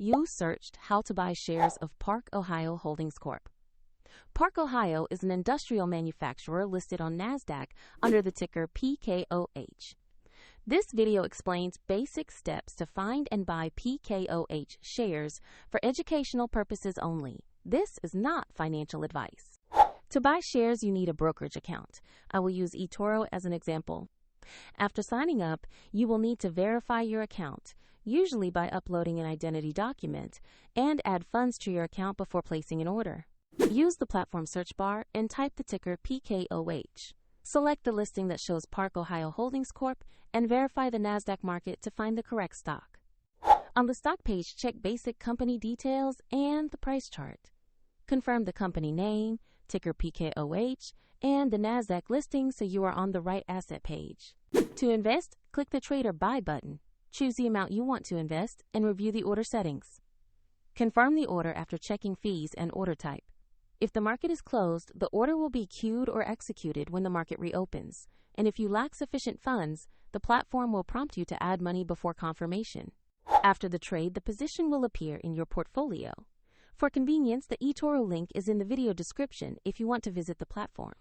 You searched how to buy shares of Park-Ohio Holdings Corp. Park-Ohio is an industrial manufacturer listed on NASDAQ under the ticker PKOH. This video explains basic steps to find and buy PKOH shares for educational purposes only. This is not financial advice. To buy shares, you need a brokerage account. I will use eToro as an example. After signing up, you will need to verify your account, usually by uploading an identity document, and add funds to your account before placing an order. Use the platform search bar and type the ticker PKOH. Select the listing that shows Park-Ohio Holdings Corp. And verify the NASDAQ market to find the correct stock. On the stock page, check basic company details and the price chart. Confirm the company name, ticker PKOH, and the NASDAQ listing so you are on the right asset page. To invest, click the Trade or Buy button. Choose the amount you want to invest and review the order settings. Confirm the order after checking fees and order type. If the market is closed, the order will be queued or executed when the market reopens. And if you lack sufficient funds, the platform will prompt you to add money before confirmation. After the trade, the position will appear in your portfolio. For convenience, the eToro link is in the video description if you want to visit the platform.